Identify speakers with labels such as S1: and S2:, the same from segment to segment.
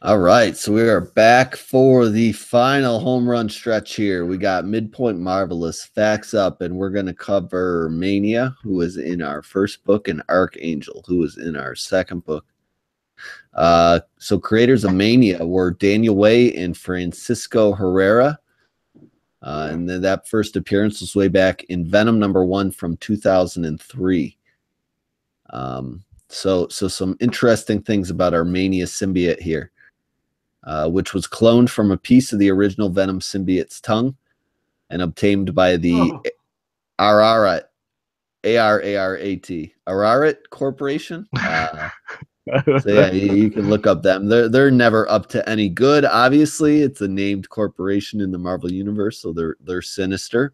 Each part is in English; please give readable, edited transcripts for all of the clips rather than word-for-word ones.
S1: All right, so we are back for the final home run stretch here. We got Midpoint Marvelous, Facts Up, and we're going to cover Mania, who was in our first book, and Archangel, who was in our second book. So creators of Mania were Daniel Way and Francisco Herrera. And then that first appearance was way back in Venom #1 from 2003. So some interesting things about our Mania symbiote here. Which was cloned from a piece of the original Venom symbiote's tongue and obtained by the Ararat, A-R-A-R-A-T, Ararat Corporation. So yeah, you can look up them. They're never up to any good. Obviously, it's a named corporation in the Marvel universe, so they're sinister.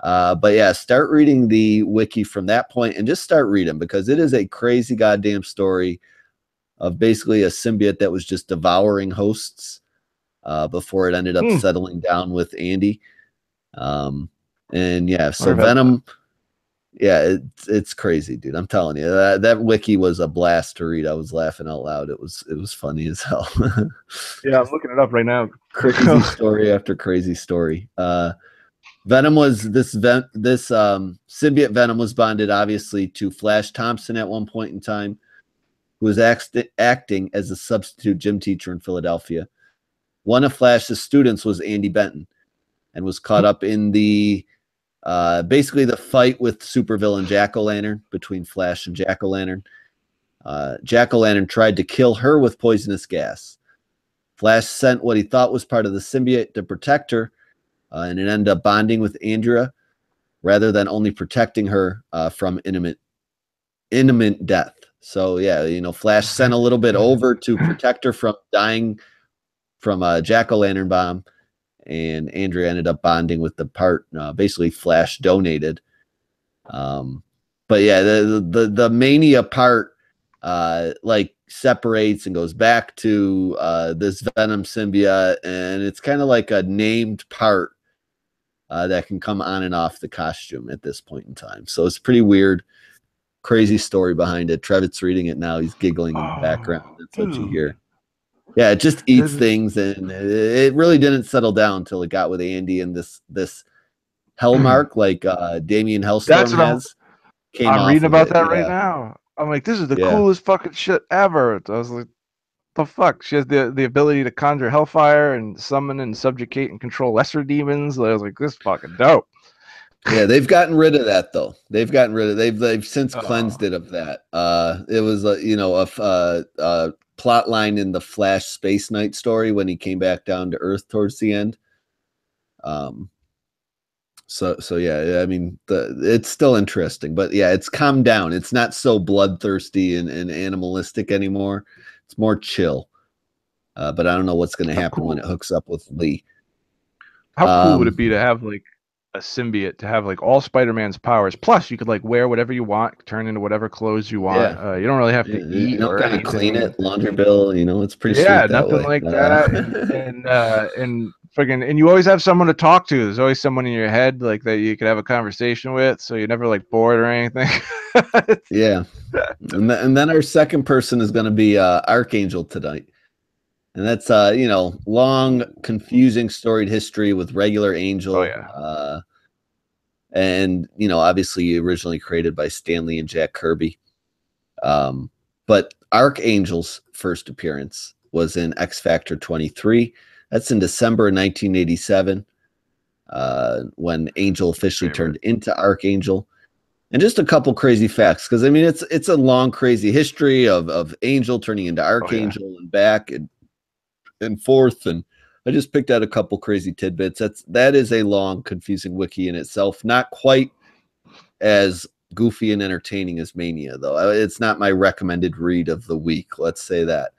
S1: But yeah, start reading the wiki from that point and just start reading, because it is a crazy goddamn story of basically a symbiote that was just devouring hosts before it ended up settling down with Andy. And yeah, so Venom, yeah, it's crazy, dude. I'm telling you, that wiki was a blast to read. I was laughing out loud. It was funny as hell.
S2: Yeah, I'm looking it up right now.
S1: Crazy story after crazy story. Venom was this symbiote Venom was bonded obviously to Flash Thompson at one point in time, who was acting as a substitute gym teacher in Philadelphia. One of Flash's students was Andy Benton, and was caught up in the basically the fight with supervillain Jack-O-Lantern, between Flash and Jack-O-Lantern. Jack-O-Lantern tried to kill her with poisonous gas. Flash sent what he thought was part of the symbiote to protect her, and it ended up bonding with Andrea rather than only protecting her from imminent death. So yeah, Flash sent a little bit over to protect her from dying from a Jack-O-Lantern bomb, and Andrea ended up bonding with the part basically Flash donated. But yeah, the Mania part like separates and goes back to this Venom symbiote, and it's kind of like a named part that can come on and off the costume at this point in time. So it's pretty weird. Crazy story behind it. Trevitt's reading it now. He's giggling in the background. That's what you hear. Yeah, it just eats things, and it really didn't settle down until it got with Andy and this hell mark like Damian Hellstorm has.
S2: I'm reading about that right now. I'm like, this is the coolest fucking shit ever. I was like, the fuck? She has the ability to conjure hellfire and summon and subjugate and control lesser demons. I was like, this is fucking dope.
S1: Yeah, they've gotten rid of that though. They've since cleansed it of that. It was a plot line in the Flash Space Knight story when he came back down to Earth towards the end. So yeah, I mean, it's still interesting, but yeah, it's calmed down. It's not so bloodthirsty and animalistic anymore. It's more chill. But I don't know what's going to happen when it hooks up with Lee.
S2: How cool would it be to have like a symbiote, to have like all Spider-Man's powers, plus you could like wear whatever you want, turn into whatever clothes you want. You don't really have to eat or anything.
S1: Clean it, laundry bill, it's pretty sweet.
S2: Yeah, nothing like that. And friggin', and you always have someone to talk to. There's always someone in your head like that you could have a conversation with, so you're never like bored or anything.
S1: Yeah. And then our second person is going to be Archangel tonight. And that's long, confusing storied history with regular Angel.
S2: Oh, yeah.
S1: And obviously originally created by Stan Lee and Jack Kirby. But Archangel's first appearance was in X Factor 23. That's in December of 1987, when Angel officially turned into Archangel. And just a couple crazy facts, because I mean it's a long, crazy history of Angel turning into Archangel and back and forth, and I just picked out a couple crazy tidbits. That is a long, confusing wiki in itself. Not quite as goofy and entertaining as Mania, though. It's not my recommended read of the week. Let's say that.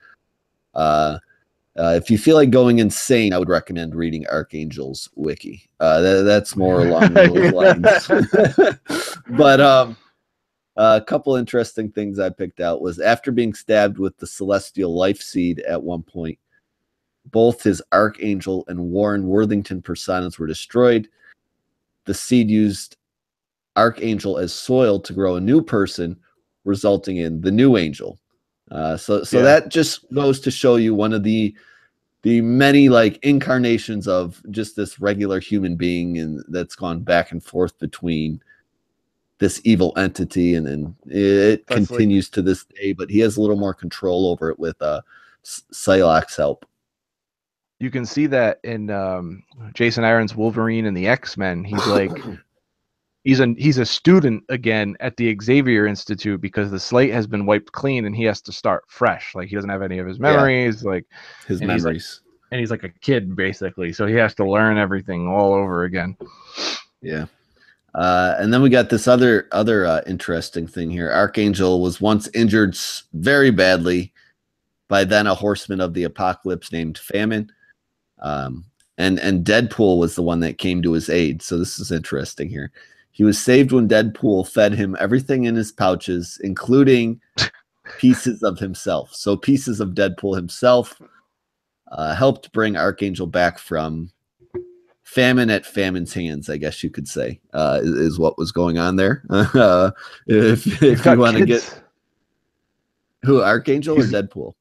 S1: If you feel like going insane, I would recommend reading Archangel's wiki. That's more along those lines. But a couple interesting things I picked out was, after being stabbed with the Celestial Life Seed at one point, both his Archangel and Warren Worthington personas were destroyed. The seed used Archangel as soil to grow a new person, resulting in the new Angel. So that just goes to show you one of the many like incarnations of just this regular human being, and that's gone back and forth between this evil entity, and then it continues to this day, but he has a little more control over it with Psylocke's help.
S2: You can see that in Jason Aaron's Wolverine and the X-Men. He's like he's a student again at the Xavier Institute because the slate has been wiped clean and he has to start fresh. Like he doesn't have any of his memories, like
S1: his memories.
S2: He's like a kid basically, so he has to learn everything all over again.
S1: Yeah. And then we got this other interesting thing here. Archangel was once injured very badly by then a horseman of the apocalypse named Famine. And Deadpool was the one that came to his aid. So this is interesting here. He was saved when Deadpool fed him everything in his pouches, including pieces of himself. So pieces of Deadpool himself helped bring Archangel back from famine at Famine's hands, I guess you could say, is what was going on there. If you want to get who, Archangel or Deadpool?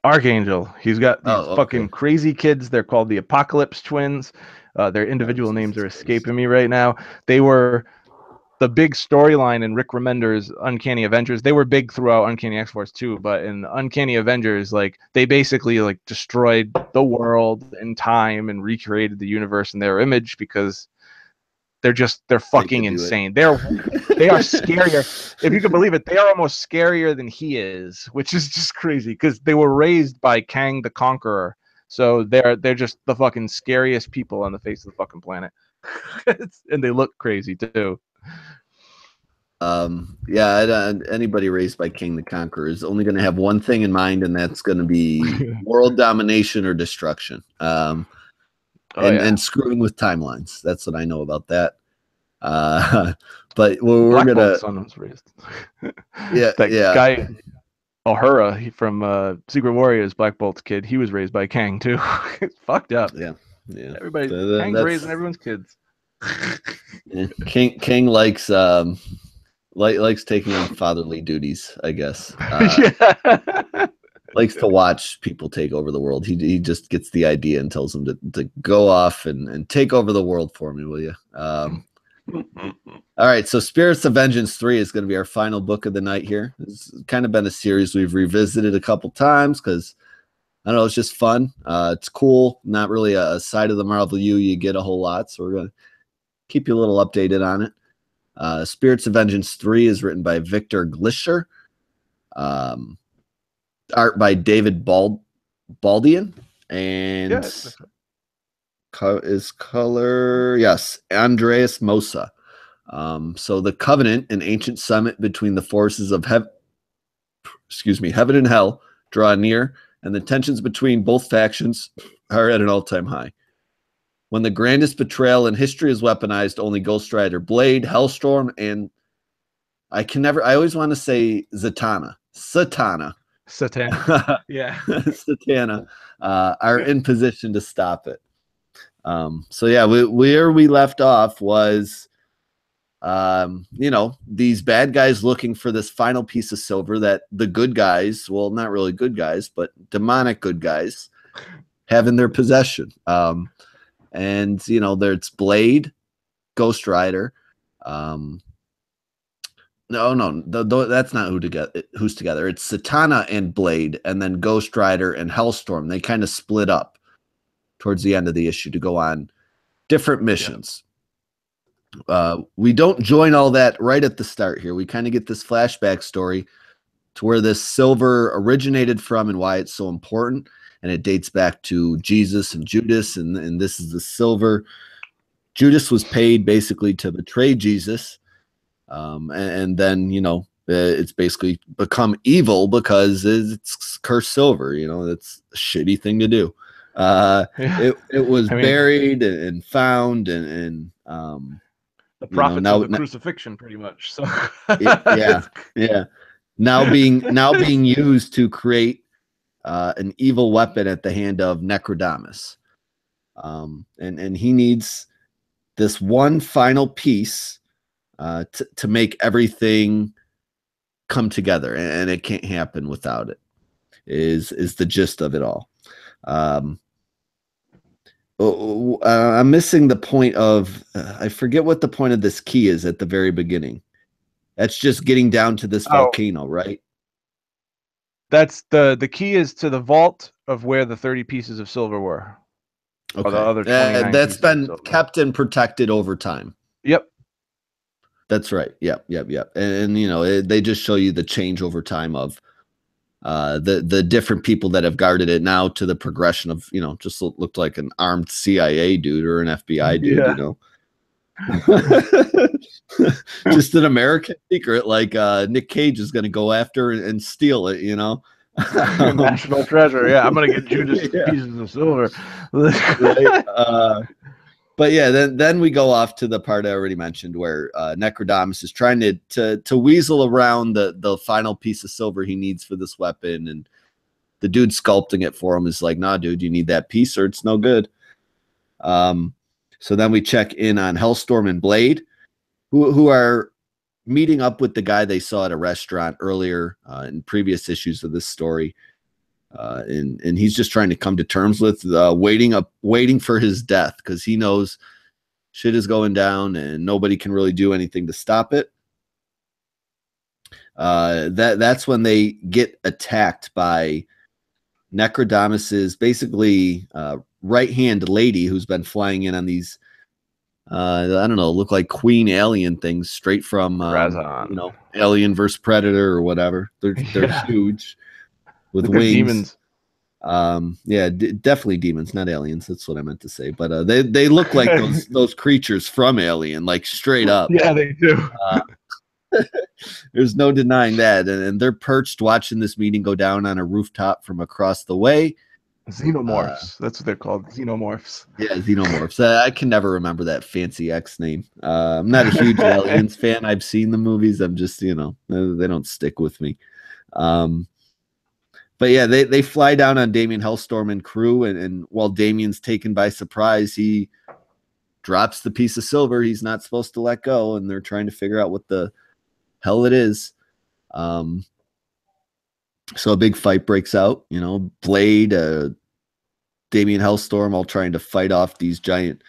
S2: Archangel. He's got these fucking crazy kids. They're called the Apocalypse Twins. Their individual names are escaping me right now. They were the big storyline in Rick Remender's Uncanny Avengers. They were big throughout Uncanny X-Force too, but in Uncanny Avengers, like they basically like destroyed the world in time and recreated the universe in their image because they're fucking insane. They are scarier. If you can believe it, they are almost scarier than he is, which is just crazy because they were raised by Kang the Conqueror. So they're just the fucking scariest people on the face of the fucking planet. And they look crazy too.
S1: Anybody raised by King the Conqueror is only going to have one thing in mind, and that's going to be world domination or destruction. And screwing with timelines. That's what I know about that. But we're gonna.
S2: Son was raised.
S1: that
S2: guy Uhura from Secret Warriors, Black Bolt's kid. He was raised by Kang too. It's fucked up.
S1: Yeah.
S2: Everybody, Kang's raising everyone's kids.
S1: King likes likes taking on fatherly duties, I guess. Likes to watch people take over the world. He just gets the idea and tells them to go off and take over the world for me, will you? All right, so Spirits of Vengeance 3 is going to be our final book of the night here. It's kind of been a series we've revisited a couple times because, I don't know, it's just fun. It's cool. Not really a side of the Marvel you get a whole lot, so we're going to keep you a little updated on it. Spirits of Vengeance 3 is written by Victor Glischer. Art by David Baldian. And is color, yes, Andreas Mosa. So the Covenant, an ancient summit between the forces of heaven and hell, draw near, and the tensions between both factions are at an all-time high. When the grandest betrayal in history is weaponized, only Ghost Rider, Blade, Hellstorm, and I always want to say Satana,
S2: yeah,
S1: Satana, are in position to stop it. Where we left off was, these bad guys looking for this final piece of silver that the good guys, well, not really good guys, but demonic good guys, have in their possession. There's Blade, Ghost Rider. That's not who's together. It's Satana and Blade, and then Ghost Rider and Hellstorm. They kind of split up towards the end of the issue to go on different missions. We don't join all that right at the start here. We kind of get this flashback story to where this silver originated from and why it's so important. And it dates back to Jesus and Judas, and this is the silver. Judas was paid basically to betray Jesus. And then, it's basically become evil because it's cursed silver. That's a shitty thing to do. It was buried and found and
S2: the prophets of the crucifixion, pretty much. So
S1: yeah. Now being used to create an evil weapon at the hand of Necrodamus. And he needs this one final piece to make everything come together, and it can't happen without it. Is the gist of it all. I'm missing the point of I forget what the point of this key is at the very beginning. That's just getting down to this volcano, right?
S2: That's the key is to the vault of where the 30 pieces of silver were.
S1: Okay.
S2: Or the other 29
S1: that's been kept and protected over time.
S2: Yep.
S1: That's right. Yep. And you know, they just show you the change over time of the different people that have guarded it now to the progression of, you know, just looked like an armed CIA dude or an FBI dude, you know. Just an American secret, like Nick Cage is going to go after and steal it, you know.
S2: National treasure. Yeah, I'm going to get Judas pieces of silver.
S1: Right. But yeah, then we go off to the part I already mentioned where Necrodamus is trying to weasel around the final piece of silver he needs for this weapon, and the dude sculpting it for him is like, "Nah, dude, you need that piece or it's no good." So then we check in on Hellstorm and Blade, who are meeting up with the guy they saw at a restaurant earlier in previous issues of this story. And he's just trying to come to terms with waiting for his death because he knows shit is going down and nobody can really do anything to stop it. That's when they get attacked by Necrodamus's basically right-hand lady who's been flying in on these I don't know, look like queen alien things straight from you know, Alien versus Predator or whatever. They're huge with wings.
S2: Demons.
S1: Yeah, definitely demons, not aliens. That's what I meant to say. But they look like those creatures from Alien, like straight up.
S2: Yeah, they do.
S1: There's no denying that. And they're perched watching this meeting go down on a rooftop from across the way.
S2: Xenomorphs. That's what they're called. Xenomorphs.
S1: Yeah, xenomorphs. I can never remember that fancy X name. I'm not a huge Aliens fan. I've seen the movies. I'm just, you know, they don't stick with me. But yeah, they fly down on Damien Hellstorm and crew, and while Damien's taken by surprise, he drops the piece of silver he's not supposed to let go, and they're trying to figure out what the hell it is. So a big fight breaks out, you know, Blade, Damien Hellstorm all trying to fight off these giant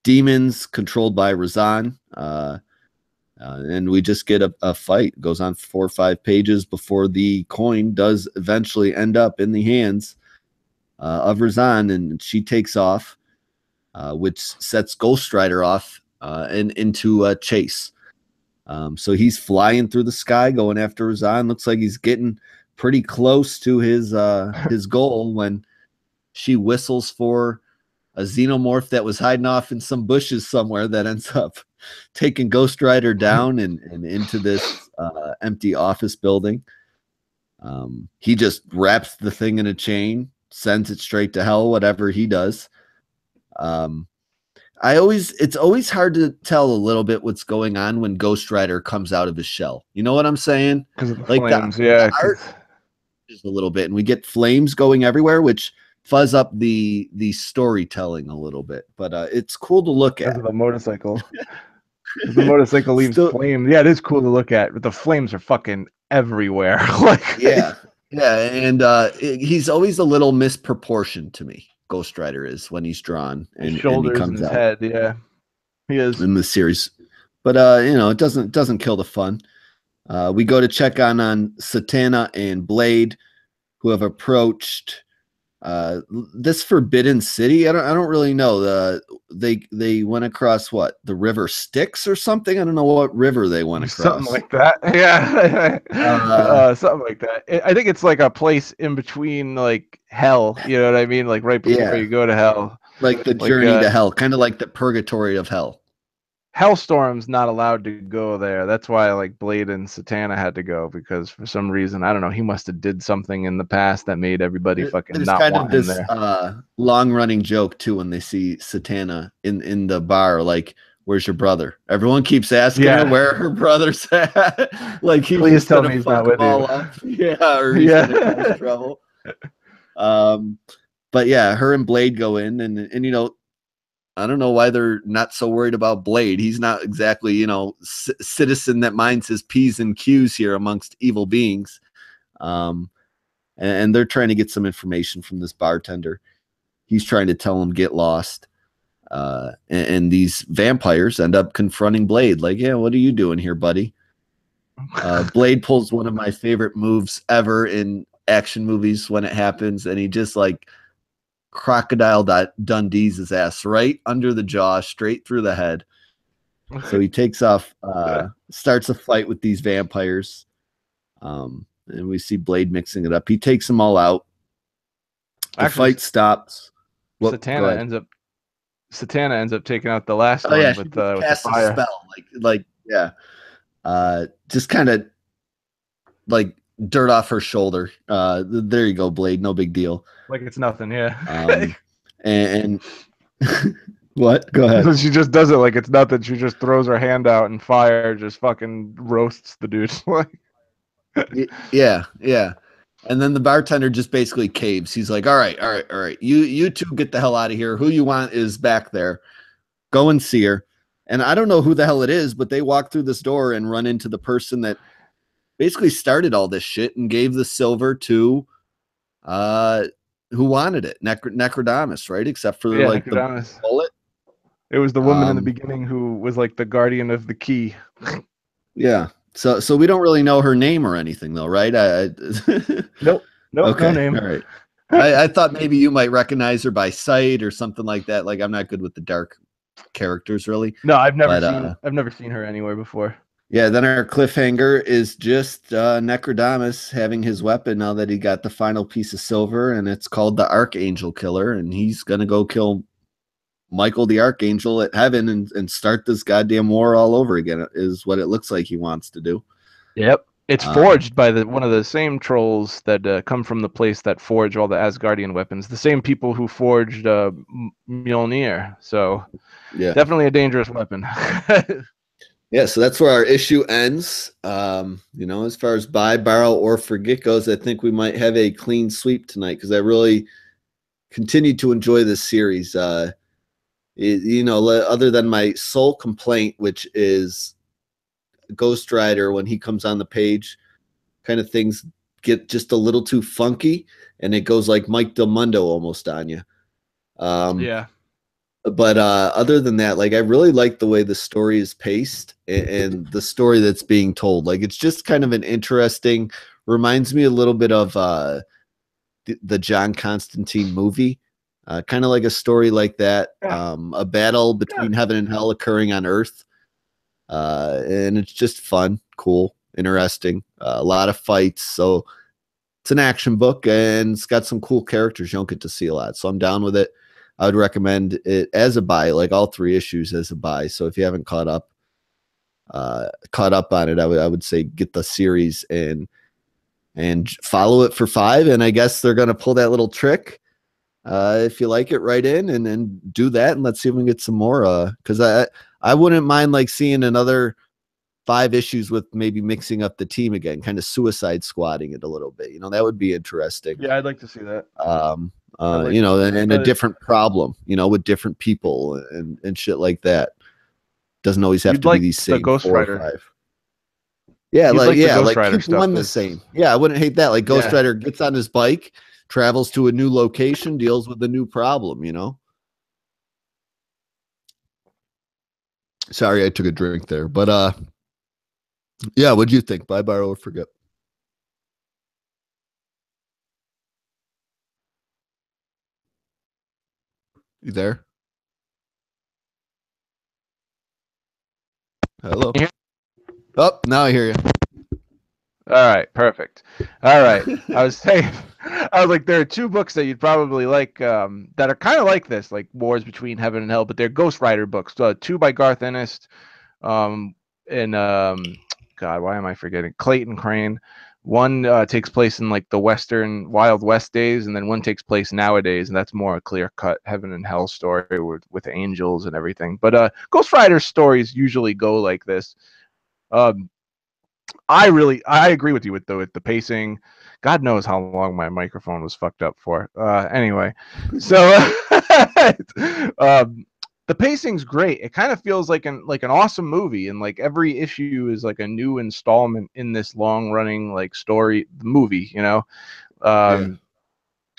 S1: demons controlled by Razan. And we just get a fight. It goes on 4 or 5 pages before the coin does eventually end up in the hands of Razan, and she takes off, which sets Ghost Rider off and into a chase. So he's flying through the sky going after Razan. Looks like he's getting pretty close to his goal when she whistles for a xenomorph that was hiding off in some bushes somewhere that ends up taking Ghost Rider down and into this empty office building. He just wraps the thing in a chain, sends it straight to hell, whatever he does. It's always hard to tell a little bit what's going on when Ghost Rider comes out of his shell. You know what I'm saying?
S2: Because of the flames, the
S1: art just a little bit, and we get flames going everywhere, which fuzz up the storytelling a little bit. But it's cool to look at.
S2: The motorcycle. The motorcycle leaves flames. Yeah, it is cool to look at, but the flames are fucking everywhere. Like
S1: yeah, and he's always a little misproportioned to me. Ghost Rider is when he's drawn and
S2: shoulders
S1: and he comes
S2: and his
S1: out.
S2: Head, yeah, he is
S1: in the series. But you know, it doesn't kill the fun. We go to check on Satana and Blade, who have approached this Forbidden City. I don't really know. They went across what, the River Styx or something. I don't know what river they went across.
S2: Something like that. Yeah, something like that. I think it's like a place in between, like hell. You know what I mean? Like right before you go to hell.
S1: Like the journey to hell, kind of like the purgatory of hell.
S2: Hellstorm's not allowed to go there. That's why like Blade and Satana had to go, because for some reason, I don't know, he must have did something in the past that made everybody fucking not
S1: kind
S2: want
S1: of this
S2: him there.
S1: Long running joke too when they see Satana in the bar, like, where's your brother? Everyone keeps asking her where her brother's at. Like,
S2: please tell me he's not with
S1: you. Yeah, or he's gonna cause trouble. But yeah, her and Blade go in, and you know, I don't know why they're not so worried about Blade. He's not exactly, you know, citizen that minds his P's and Q's here amongst evil beings. And they're trying to get some information from this bartender. He's trying to tell them get lost. And these vampires end up confronting Blade. Like, yeah, what are you doing here, buddy? Blade pulls one of my favorite moves ever in action movies when it happens, and he just like crocodile Dundee's his ass right under the jaw, straight through the head. So he takes off, starts a fight with these vampires, and we see Blade mixing it up. He takes them all out. The fight stops.
S2: Satana ends up taking out the last one with the fire.
S1: Spell, yeah, just kind of like dirt off her shoulder. There you go, Blade. No big deal.
S2: Like it's nothing, yeah.
S1: And what? Go ahead.
S2: She just does it like it's nothing. She just throws her hand out and fire just fucking roasts the dude.
S1: Yeah. And then the bartender just basically caves. He's like, all right. You two get the hell out of here. Who you want is back there. Go and see her. And I don't know who the hell it is, but they walk through this door and run into the person that basically started all this shit and gave the silver to who wanted it? Necrodamus, right? Except for like the bullet.
S2: It was the woman in the beginning who was like the guardian of the key.
S1: Yeah. So we don't really know her name or anything though, right?
S2: Nope.
S1: Okay.
S2: No name.
S1: All right. I thought maybe you might recognize her by sight or something like that. Like I'm not good with the dark characters really.
S2: No, I've never seen her anywhere before.
S1: Yeah, then our cliffhanger is just Necrodamus having his weapon now that he got the final piece of silver, and it's called the Archangel Killer, and he's gonna go kill Michael the Archangel at heaven and start this goddamn war all over again, is what it looks like he wants to do.
S2: Yep. It's forged by one of the same trolls that come from the place that forge all the Asgardian weapons. The same people who forged Mjolnir. So yeah, definitely a dangerous weapon.
S1: Yeah, so that's where our issue ends. You know, as far as buy, borrow, or forget goes, I think we might have a clean sweep tonight because I really continue to enjoy this series. You know, other than my sole complaint, which is Ghost Rider, when he comes on the page, kind of things get just a little too funky, and it goes like Mike Del Mundo almost on you.
S2: Yeah.
S1: But other than that, like I really like the way the story is paced and the story that's being told. Like it's just kind of an interesting, reminds me a little bit of the John Constantine movie. Kind of like a story like that. A battle between heaven and hell occurring on Earth. And it's just fun, cool, interesting. A lot of fights. So it's an action book and it's got some cool characters you don't get to see a lot. So I'm down with it. I would recommend it as a buy, like all 3 issues as a buy. So if you haven't caught up on it, I would say get the series and follow it for 5. And I guess they're going to pull that little trick. If you like it, right in and then do that. And let's see if we can get some more. Cause I wouldn't mind like seeing another 5 issues with maybe mixing up the team again, kind of Suicide Squatting it a little bit. You know, that would be interesting.
S2: Yeah. I'd like to see that.
S1: You know, and a different problem, you know, with different people and shit like that. Doesn't always have to be these same
S2: Ghost
S1: 4
S2: Rider.
S1: or 5. Yeah, like keep one the
S2: is...
S1: same. Yeah, I wouldn't hate that. Like Ghost Rider gets on his bike, travels to a new location, deals with a new problem, you know. Sorry, I took a drink there. But yeah, what'd you think? Buy, borrow, or forget? You there? Hello. Oh, now I hear you.
S2: All right, perfect. All right. I was like, there are 2 books that you'd probably like that are kind of like this, like Wars Between Heaven and Hell, but they're Ghost Rider books. 2 by Garth Ennis, and God, why am I forgetting? Clayton Crane. One takes place in like the Western Wild West days, and then one takes place nowadays, and that's more a clear-cut heaven and hell story with angels and everything. But Ghost Rider stories usually go like this. I agree with you with the pacing. God knows how long my microphone was fucked up for. Anyway, so the the pacing's great. It kind of feels like an awesome movie, and like every issue is like a new installment in this long running like story movie, you know.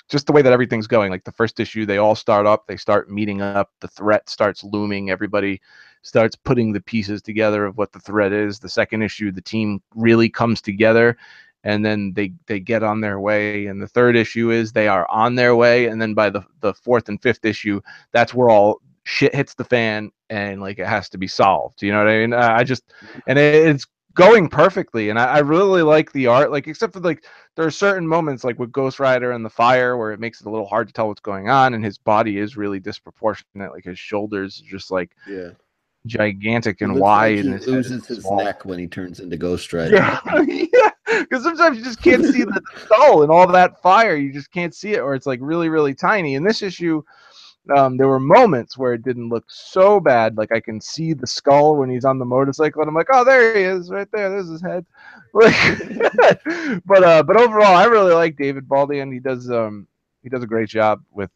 S2: Just the way that everything's going. Like the first issue, they all start up, they start meeting up, the threat starts looming, everybody starts putting the pieces together of what the threat is. The second issue, the team really comes together, and then they get on their way. And the third issue is they are on their way, and then by the fourth and fifth issue, that's where all shit hits the fan, and like it has to be solved. You know what I mean? It's going perfectly, and I really like the art, like except for like there are certain moments like with Ghost Rider and the fire where it makes it a little hard to tell what's going on, and his body is really disproportionate, like his shoulders are just like gigantic and wide,
S1: like
S2: and
S1: he oozes his neck when he turns into Ghost Rider.
S2: Yeah, because sometimes you just can't see the skull and all that fire, you just can't see it, or it's like really really tiny. In this issue, there were moments where it didn't look so bad. Like I can see the skull when he's on the motorcycle, and I'm like, oh, there he is, right there. There's his head. Like, but overall, I really like David Baldian. He does a great job with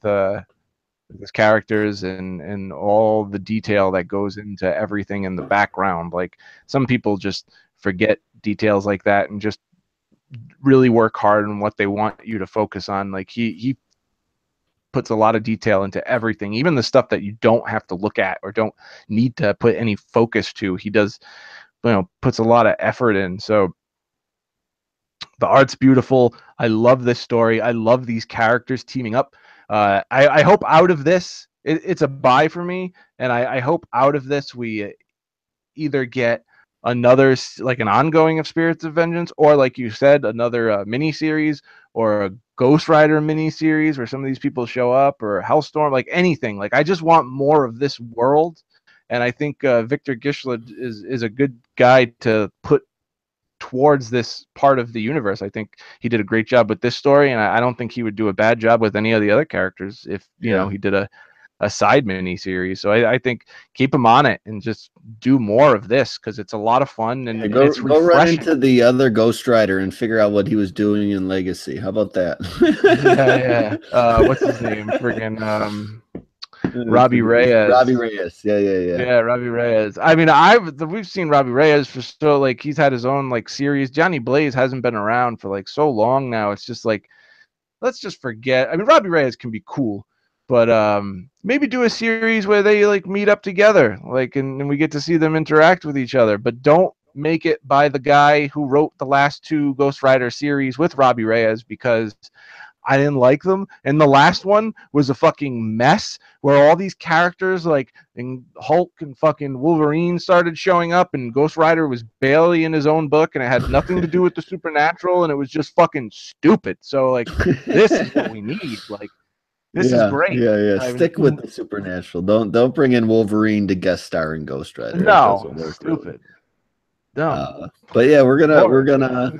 S2: his characters and all the detail that goes into everything in the background. Like some people just forget details like that and just really work hard on what they want you to focus on. Like he puts a lot of detail into everything, even the stuff that you don't have to look at or don't need to put any focus to. He does, puts a lot of effort in. So the art's beautiful. I love this story. I love these characters teaming up. I hope out of this, it's a buy for me, and I hope out of this we either get another like an ongoing of Spirits of Vengeance, or like you said, another mini series or a Ghost Rider mini series where some of these people show up, or Hellstorm, like anything. Like I just want more of this world, and I think Victor Gischler is a good guy to put towards this part of the universe. I think he did a great job with this story, and I don't think he would do a bad job with any of the other characters if he did a side mini series. So I think keep him on it and just do more of this, because it's a lot of fun, and it's refreshing.
S1: Go run into the other Ghost Rider and figure out what he was doing in Legacy. How about that?
S2: Yeah. What's his name? Friggin' Robbie Reyes.
S1: Robbie Reyes. Yeah,
S2: Robbie Reyes. I mean, we've seen Robbie Reyes for so like he's had his own like series. Johnny Blaze hasn't been around for like so long now. It's just like, let's just forget. I mean, Robbie Reyes can be cool, but maybe do a series where they like meet up together, like, and we get to see them interact with each other. But don't make it by the guy who wrote the last two Ghost Rider series with Robbie Reyes, because I didn't like them. And the last one was a fucking mess where all these characters like and Hulk and fucking Wolverine started showing up, and Ghost Rider was barely in his own book, and it had nothing to do with the supernatural, and it was just fucking stupid. So like this is what we need. Like this is great.
S1: Yeah. Stick with the supernatural. Don't bring in Wolverine to guest star in Ghost Rider.
S2: No, stupid.
S1: Dumb. But yeah, we're gonna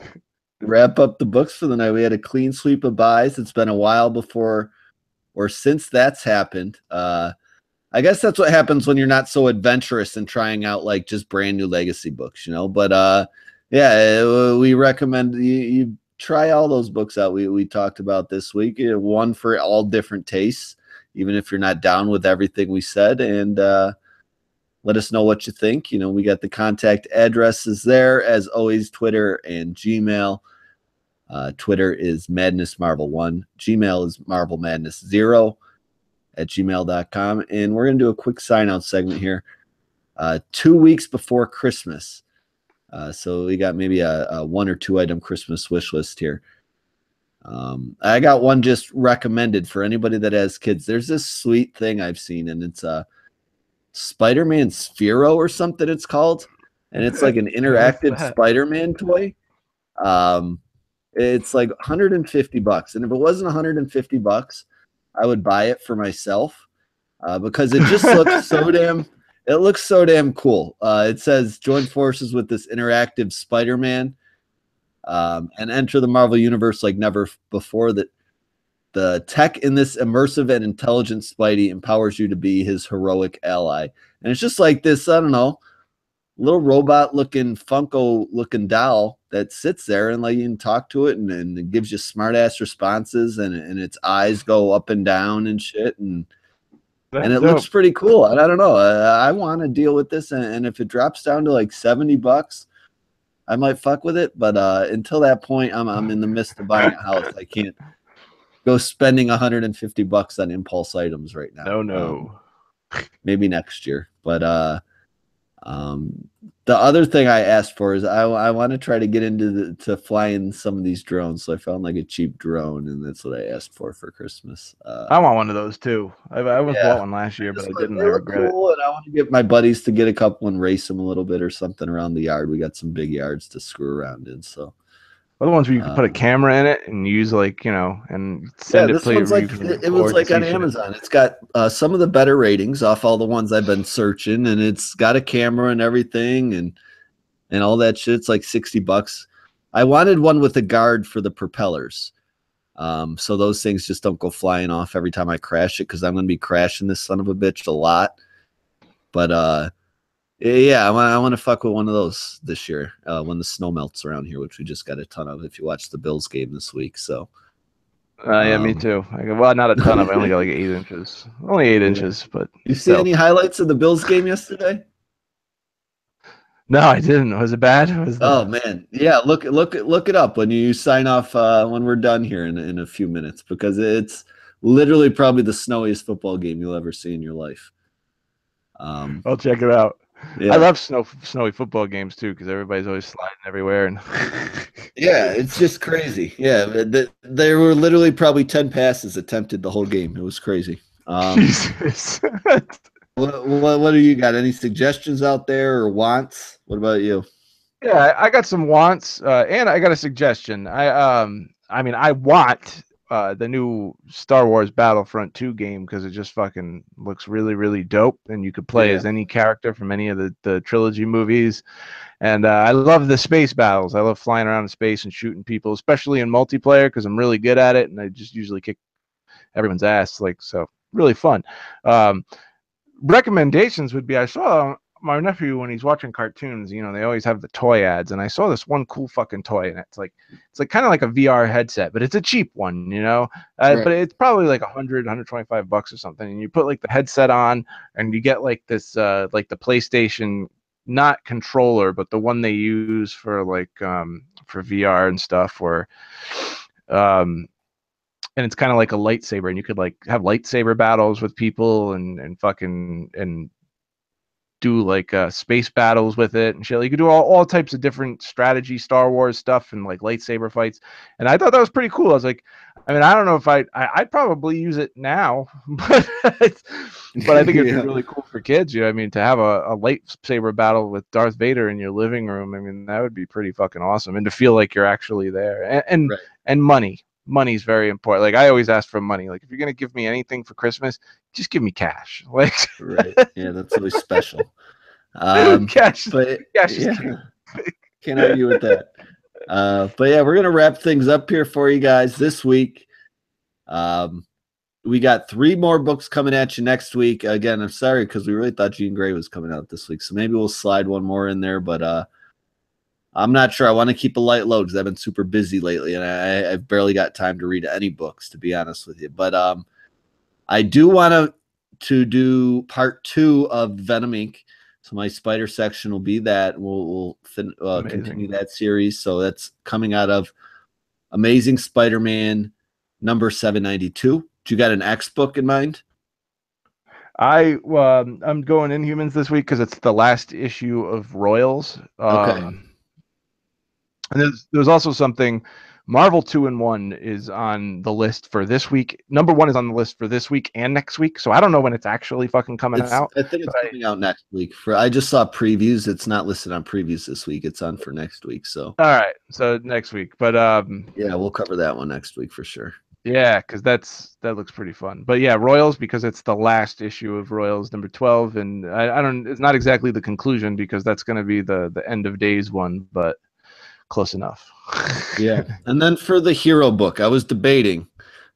S1: wrap up the books for the night. We had a clean sweep of buys. It's been a while before or since that's happened. I guess that's what happens when you're not so adventurous and trying out like just brand new Legacy books, But we recommend you try all those books out we talked about this week. One for all different tastes, even if you're not down with everything we said. And let us know what you think. We got the contact addresses there, as always, Twitter and Gmail. Twitter is MadnessMarvel1. Gmail is MarvelMadness0 at gmail.com. And we're going to do a quick sign-out segment here. 2 weeks before Christmas. So we got maybe a 1 or 2 item Christmas wish list here. I got one just recommended for anybody that has kids. There's this sweet thing I've seen, and it's a Spider-Man Sphero or something it's called, and it's like an interactive Spider-Man toy. It's like $150, and if it wasn't $150, I would buy it for myself because it just looks so damn cool. It says join forces with this interactive Spider-Man and enter the Marvel universe like never before. That the tech in this immersive and intelligent Spidey empowers you to be his heroic ally. And it's just like this, I don't know, little robot-looking, Funko-looking doll that sits there and like you can talk to it and it gives you smart-ass responses and its eyes go up and down and shit. And and it looks pretty cool. And I don't know. I want to deal with this, and if it drops down to like $70, I might fuck with it. But until that point, I'm in the midst of buying a house. I can't go spending $150 on impulse items right now.
S2: No.
S1: Maybe next year. But the other thing I asked for is I want to try to get into to flying some of these drones. So I found like a cheap drone, and that's what I asked for Christmas.
S2: I want one of those too. I almost bought one last year, but I didn't. I regret it.
S1: And I want to get my buddies to get a couple and race them a little bit or something around the yard. We got some big yards to screw around in. So
S2: other ones where you can put a camera in it and use and send it.
S1: This one's like it was like on Amazon. It's got some of the better ratings off all the ones I've been searching, and it's got a camera and everything and all that shit. It's like $60. I wanted one with a guard for the propellers. So those things just don't go flying off every time I crash it, because I'm going to be crashing this son of a bitch a lot. But yeah, I want to fuck with one of those this year when the snow melts around here, which we just got a ton of if you watch the Bills game this week. So
S2: yeah, me too. Well, not a ton of. I only got like 8 inches. Only 8 inches, but
S1: you see any highlights of the Bills game yesterday?
S2: No, I didn't. Was it bad?
S1: Oh man, yeah. Look it up when you sign off when we're done here in a few minutes, because it's literally probably the snowiest football game you'll ever see in your life.
S2: I'll check it out. Yeah. I love snowy football games too, because everybody's always sliding everywhere and
S1: yeah, it's just crazy. Yeah, there were literally probably 10 passes attempted the whole game. It was crazy.
S2: Jesus.
S1: What do you got? Any suggestions out there or wants? What about you?
S2: Yeah, I got some wants, and I got a suggestion. I mean, I want the new Star Wars Battlefront 2 game, because it just fucking looks really, really dope, and you could play as any character from any of the trilogy movies. And I love the space battles. I love flying around in space and shooting people, especially in multiplayer, because I'm really good at it, and I just usually kick everyone's ass. So really fun. Recommendations would be, I saw my nephew when he's watching cartoons, they always have the toy ads, and I saw this one cool fucking toy, and it's like kind of like a VR headset, but it's a cheap one, right. But it's probably like $125 or something, and you put like the headset on, and you get like this like the PlayStation, not controller, but the one they use for like for VR and stuff, or and it's kind of like a lightsaber, and you could like have lightsaber battles with people and fucking and do like space battles with it and shit. You could do all types of different strategy Star Wars stuff and like lightsaber fights. And I thought that was pretty cool. I was like, I mean, I don't know if I'd probably use it now, but I think it'd be really cool for kids. I mean, to have a lightsaber battle with Darth Vader in your living room. I mean, that would be pretty fucking awesome. And to feel like you're actually there, and money's very important. Like, I always ask for money. Like, if you're gonna give me anything for Christmas, just give me cash. Like,
S1: right? Yeah, that's really special.
S2: Cash
S1: is king. Can't argue with that. But yeah, we're gonna wrap things up here for you guys this week. We got 3 more books coming at you next week. Again, I'm sorry, because we really thought Jean Grey was coming out this week, so maybe we'll slide one more in there. But I'm not sure. I want to keep a light load, because I've been super busy lately, and I've barely got time to read any books, to be honest with you. But I do want to do part 2 of Venom Inc. So my spider section will be that. We'll continue that series. So that's coming out of Amazing Spider-Man number 792. Do you got an X book in mind?
S2: I'm going Inhumans this week, because it's the last issue of Royals.
S1: Okay.
S2: And there's also something, Marvel 2-in-1 is on the list for this week. Number 1 is on the list for this week and next week. So I don't know when it's actually fucking coming out.
S1: I think it's coming out next week. I just saw previews. It's not listed on previews this week. It's on for next week. So
S2: all right, so next week. But
S1: yeah, we'll cover that one next week for sure.
S2: Yeah, because that looks pretty fun. But yeah, Royals, because it's the last issue of Royals number 12, and I don't. It's not exactly the conclusion, because that's going to be the end of days one, but close enough.
S1: Yeah. And then for the hero book, I was debating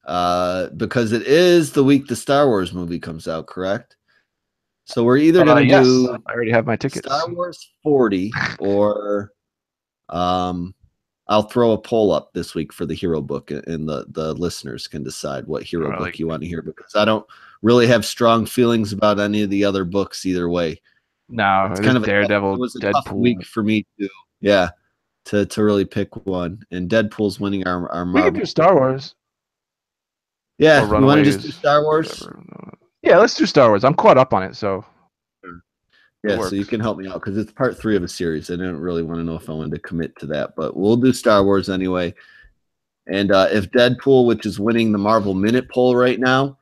S1: because it is the week the Star Wars movie comes out, correct? So we're either going to do
S2: I already have my tickets.
S1: Star Wars 40 or I'll throw a poll up this week for the hero book, and the listeners can decide what hero book you want to hear, because I don't really have strong feelings about any of the other books either way.
S2: No,
S1: it's kind of
S2: Daredevil.
S1: It was a
S2: Deadpool.
S1: tough week for me to really pick one, and Deadpool's winning our Marvel.
S2: We could do Star Wars.
S1: Yeah, you want to just do Star Wars?
S2: Whatever. Yeah, let's do Star Wars. I'm caught up on it, so.
S1: Yeah, so you can help me out, because it's part 3 of a series. I didn't really want to know if I wanted to commit to that, but we'll do Star Wars anyway. And if Deadpool, which is winning the Marvel Minute poll right now,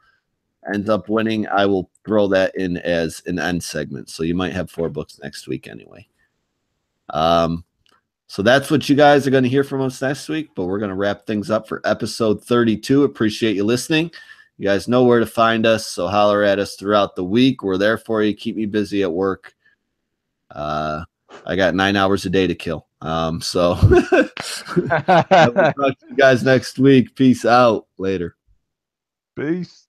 S1: ends up winning, I will throw that in as an end segment. So you might have 4 books next week anyway. So that's what you guys are going to hear from us next week, but we're going to wrap things up for episode 32. Appreciate you listening. You guys know where to find us, so holler at us throughout the week. We're there for you. Keep me busy at work. I got 9 hours a day to kill. So I will talk to you guys next week. Peace out. Later.
S2: Peace.